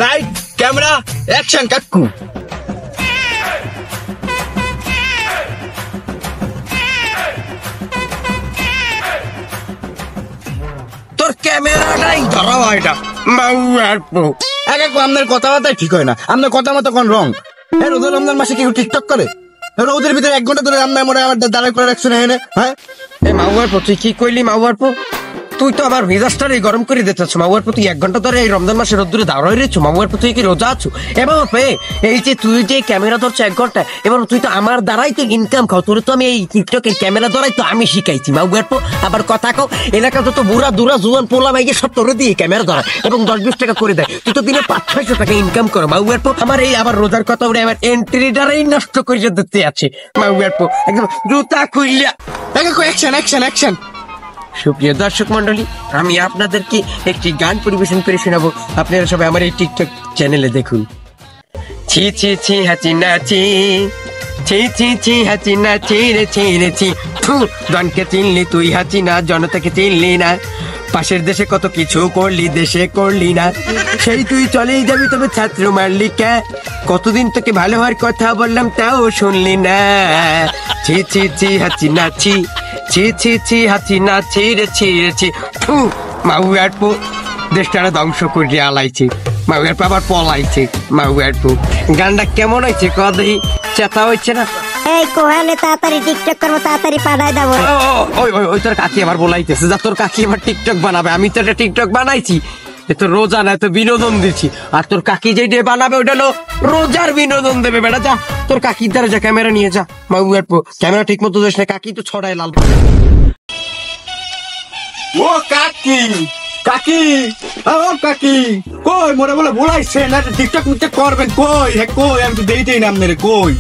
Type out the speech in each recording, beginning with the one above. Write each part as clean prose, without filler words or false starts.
Light camera action কাকু। তোর ক্যামেরাটাই ধরা হয় এটা আপনার কথাবার্তা ঠিক হয় না, আপনার কথা মতো কোন রং। রোজার রমজান মাসে কেউ টিকটক করে? রোদের ভিতরে 1 ঘন্টা ধরে রান্না মনে আমার দাঁড়ায় করে রাখছো না। হ্যাঁ মাউয়ার পো, তুই কি কইলি মাউয়ার পো? তুই তো আমার মেজাজটারে গরম করে দিতেছ মাউয়ার পো। তুই 1 ঘন্টা ধরে এই রমজান মাসে রোদ্দুরে দাঁড়ায় রয়েছো মাউয়ার পো। তুই কি রোজা আছো? এবার এই যে তুই যে ক্যামেরা ধরছো 1 ঘন্টা, এবার তুই তো আমার দ্বারাই তো ইনকাম খাও। তোর তো আমি এই টিকটকের ক্যামেরা দ্বারাই তো আমি শিখাইছি মাউয়ার পো। আবার কথা কও, এলাকা তো বুড়া দুরা জুয়ান পোলা মাইকে সব তোরে দিয়ে ক্যামেরা ধরা এবং 10-20 টাকা করে দেয়। তুই তো দিনে 500-600 টাকা ইনকাম করো মাউয়ার পো। আমার এই আবার রোজার কথা উড়ে আমার এন্ট্রিটারাই নষ্ট করে দিতে আছে মাউয়ার পো। একদম জুতা খুইলা অ্যাকশন অ্যাকশন অ্যাকশন। সুপ্রিয় দর্শক মন্ডলী, আমি আপনাদেরকে একটি গান পরিবেশন করে শোনাবো। আপনারা সবাই আমার এই টিকটক চ্যানেলে দেখুন। ছি ছি ছি হাসিনা ছি, ছি ছি ছি হাসিনা ছি রে ছি রে ছি। জনকে চিনলি তুই হাসিনা, জনতাকে চিনলি না। পাশের দেশে কত কিছু করলি, দেশে করলি না। সেই তুই চলেই যাবি, তবে ছাত্র মারলি কে? কতদিন তোকে ভালো হওয়ার কথা বললাম, তাও শুনলি না। ছি ছি ছি হাসিনা ছি, ছি ছি ছি হাসিনা ছি রে ছি রে ছি। মাউয়ার পো দেশটারা ধ্বংস করে আলাইছে মাউয়ার পো, আবার পলাইছে মাউয়ার পো। গানটা কেমন হয়েছে কদি? চেতা হচ্ছে না? এই কোহানে তাড়াতাড়ি টিকটক করবো, তাড়াতাড়ি পাঠাই দেবো। ওই তোর কাকি আবার বলাইতেছে, যা তোর কাকি আবার টিকটক বানাবে। আমি তো একটা টিকটক বানাইছি, তো রোজা না, তো বিনোদন দিচ্ছি। আর তোর কাকি যেটা বানাবে ওটা হলো রোজার বিনোদন দেবে। বেটা যা তোর কাকির দ্বারা যা, ক্যামেরা নিয়ে যা মাউয়ার পো। ক্যামেরা ঠিক মতো দিস না, কাকি তো ছড়ায় লাল। ও কাকি কাকি ও কাকি কই মোরে বলে বলাইছে না টিকটক মিকটক করবেন? কই কই আমি তো দেই না আপনারে। কই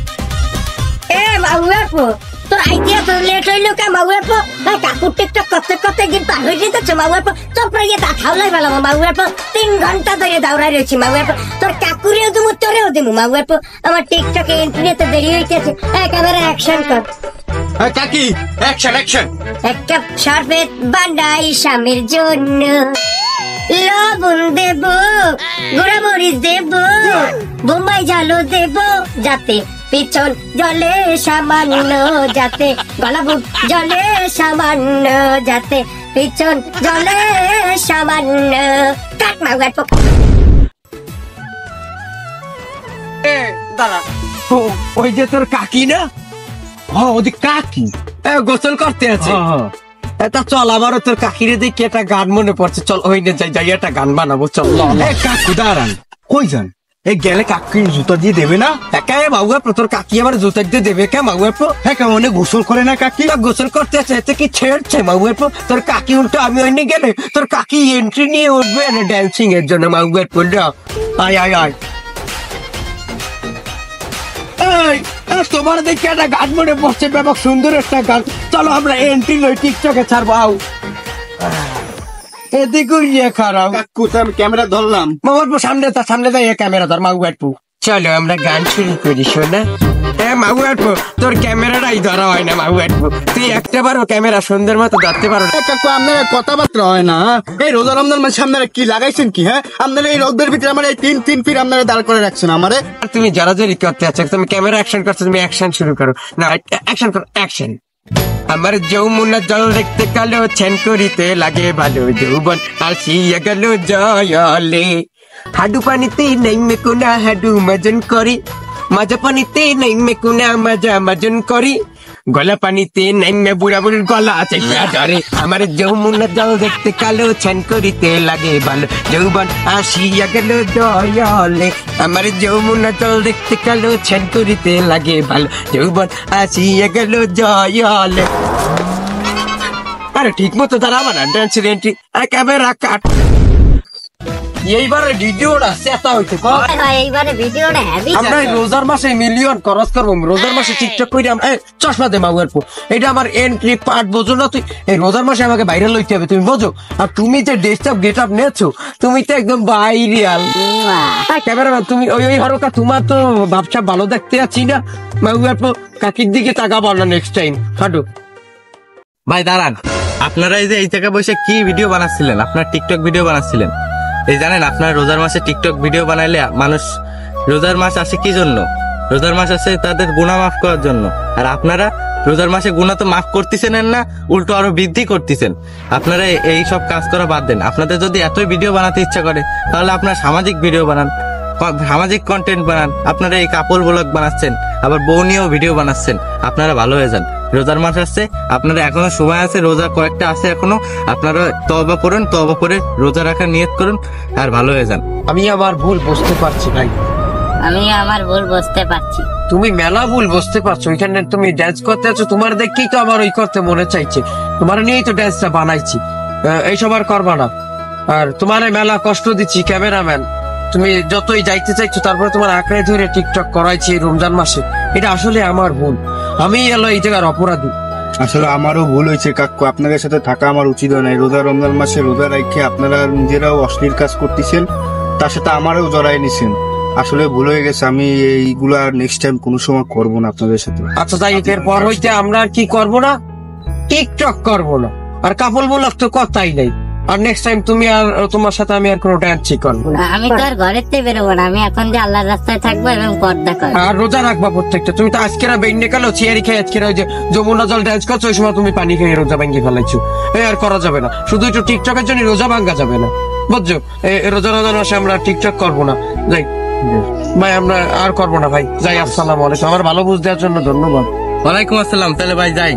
এ মাউয়াপো, তোর আইডিয়া তো লেট হইলো কে মাউয়াপো? কাকুর টিকটক করতে করতে দিন পার হয়ে যেতেছে মাউয়াপো। তোর প্রায় খাওলাই পেলাম মাউয়াপো। 3 ঘন্টা ধরে দাউড়াই রয়েছি মাউয়াপো। তোর কাকুরেও দিমু, তোরেও দিমু মাউয়াপো। আমার টিকটকে এন্ট্রি নিতে দেরি হইতেছে। ক্যামেরা অ্যাকশন কর। কাকি অ্যাকশন অ্যাকশন। এক কাপ শরবত বানাই স্বামীর জন্য, লবণ দেব, গুঁড়া মরিচ দেব, বোম্বাই জালো দেব, যাতে পিছন জলে সামান্য, যাতে গলা বুক জলে সামান্য, যাতে পিছন জলে সামান্য। কাট মাউয়ার পো। দাঁড়া, ওই যে তোর কাকি না? ওদি কাকি গোসল করতে আছে। তা চল, আমারও তোর কাকিরে দেখি একটা গান মনে পড়ছে। চল ওই না যাই একটা গান বানাবো। চল কাকু দাঁড়ান, কই যান? এই গেলে কাকি জুতা দিয়ে দেবে না? একা মাউয়া তোর কাকি আমার জুতা দিয়ে দেবে কে মাউয়া পো? হ্যাঁ কেমন গোসল করে না কাকি? গোসল করতে আছে, এতে কি ছেড়ছে মাউয়া পো? তোর কাকি উল্টো আমি ওই গেলে তোর কাকি এন্ট্রি নিয়ে উঠবে ড্যান্সিং এর জন্য মাউয়া পড়লে। আয় আয় আয়। তোমার দেখে একটা গান মনে পড়ছে, ব্যাপক সুন্দর একটা গান। চলো আমরা এন্ট্রি লই, টিকটকে ছাড়বো। আও এদিকে ইয়ে খারাপ কাকু, আমি ক্যামেরা ধরলাম মামার পো। সামনে যাই ক্যামেরা ধর মাউয়ার পো। চলো আমরা গান শুরু করি শোনা। মাউয়ার পো, তোর ক্যামেরাটাই ধরা হয় না মাউয়ার পো। তুই একটা বারো ক্যামেরা সুন্দর মতো ধরতে পারো না কাকু। আপনারা কথাবার্তা হয় না। এই রোজা রমজান মাসে আপনারা কি লাগাইছেন কি? হ্যাঁ আপনারা এই রোদের ভিতরে আমার এই 3 ফিট আপনারা দাঁড় করে রাখছেন আমারে। আর তুমি জড়াজড়ি করতে আছো, তুমি ক্যামেরা অ্যাকশন করছো, তুমি অ্যাকশন শুরু করো না। অ্যাকশন করো, অ্যাকশন। আমার যৌমুনা জল দেখতে কালো, ছেন করিতে লাগে ভালো, যৌবন আসিয়া গেল জলে। হাডু পানিতে নেই মেকুনা, হাডু মাজন করি, মাজা পানিতে নেই মেকুনা, মাজা মাজন করি, গলা পানিতে নেমে বুড়া বুড়ির গলা আছে ধরে। আমার যৌমুনা জল দেখতে কালো, ছেন করিতে লাগে ভালো, যৌবন আসিয়া গেল জলে। আমার যৌমুনা জল দেখতে কালো, ছেন করিতে লাগে ভালো, যৌবন আসিয়া গেল জলে। আরে ঠিক মতো দাঁড়াবা না, ডান্সের এন্ট্রি। ক্যামেরা কাট। এইবারে ভিডিওটা সেটা হইতে এইবারে ভিডিওটা হেভি। আমরা রোজার মাসে মিলিয়ন খরচ করবো। রোজার মাসে টিকটক করে চশমা দে মাউয়ার পো। এটা আমার এন্ট্রি পার্ট, বোঝো না তুই? এই রোজার মাসে আমাকে ভাইরাল হইতে হবে, তুমি বোঝো? আর তুমি যে ডেস্কটপ গেট আপ নেছো, তুমি তো একদম ভাইরাল। ক্যামেরাম্যান তুমি ওই হরকা, তোমার তো ভাবসা ভালো দেখতে আছি না মাউয়ার পো। কাকির দিকে তাকাবো না নেক্সট টাইম। হাঁটো ভাই দাঁড়ান, আপনারা এই যে এই জায়গায় বসে কি ভিডিও বানাচ্ছিলেন? আপনার টিকটক ভিডিও বানাচ্ছিলেন? এই জানেন আপনার রোজার মাসে টিকটক ভিডিও বানাইলে মানুষ, রোজার মাস আসে কি জন্য? রোজার মাস আসে তাদের গুনাহ মাফ করার জন্য। আর আপনারা রোজার মাসে গুনাহ তো মাফ করতেছেন না, উল্টো আরো বৃদ্ধি করতেছেন। আপনারা এই সব কাজ করা বাদ দেন। আপনাদের যদি এতই ভিডিও বানাতে ইচ্ছা করে তাহলে আপনারা সামাজিক ভিডিও বানান, সামাজিক কন্টেন্ট বানান। আপনারা এই কাপড় ব্লগ বানাচ্ছেন, আবার বউ নিয়েও ভিডিও বানাচ্ছেন। আপনারা ভালো হয়ে যান। রোজার মাস আসছে, আপনারা এখনো সময় আছে, রোজা কয়েকটা আছে এখনো। আপনারা তওবা করুন, তওবা করে রোজা রাখার নিয়ত করুন আর ভালো হয়ে যান। আমি আমার ভুল বুঝতে পারছি ভাই। আমি আমার ভুল বুঝতে পারছি। তুমি মেলা ভুল বুঝতে পারছো। ওইখানে তুমি ড্যান্স করতে আছো, তোমার দেখেই তো আমার ওই করতে মনে চাইছে। তোমার নিয়েই তো ড্যান্সটা বানাইছি। এইসব আর করবা না। আর তোমার মেলা কষ্ট দিচ্ছি ক্যামেরাম্যান। তুমি যতই যাইতে চাইছো, তারপরে তোমার আঁকড়ে ধরে টিকটক করাইছি এই রমজান মাসে। এটা আসলে আমার ভুল। আমি এলো এই জায়গার অপরাধী। আসলে আমারও ভুল হয়েছে কাকু, আপনাদের সাথে থাকা আমার উচিত হয় নাই। রমজান মাসে রোজা রেখে আপনারা নিজেরাও অশ্লীল কাজ করতেছেন, তার সাথে আমারও জড়াই নিছেন। আসলে ভুল হয়ে গেছে, আমি এইগুলা নেক্সট টাইম কোনো সময় করবো না আপনাদের সাথে। আচ্ছা তাই এর পর হইতে আমরা আর কি করবো না, টিকটক করবো না। আর কাপল বলক তো কথাই নাই। আর নেক্সট টাইম তুমি আর তোমার সাথে আমি আর কোনো ডান্সই করবো না। আমি তো আর ঘরের থেকে বেরোবো না। আমি এখন যে আল্লাহর রাস্তায় থাকবো এবং পর্দা করবো। আর রোজা রাখবা প্রত্যেকটা। তুমি তো আজকেরা বেন্ডে কালো চেয়ারি খেয়ে আজকেরা ওই যে যমুনা জল ডান্স করছো, ওই সময় তুমি পানি খেয়ে রোজা ভাঙ্গি ফেলাইছো। এই আর করা যাবে না। শুধু একটু টিকটকের জন্য রোজা ভাঙ্গা যাবে না, বুঝছো? রোজা মাসে আমরা টিকটক করবো না। যাই ভাই, আমরা আর করবো না ভাই। যাই, আসসালামু আলাইকুম। আমার ভালো বুঝ দেওয়ার জন্য ধন্যবাদ। ওয়ালাইকুম আসসালাম। তাহলে ভাই যাই।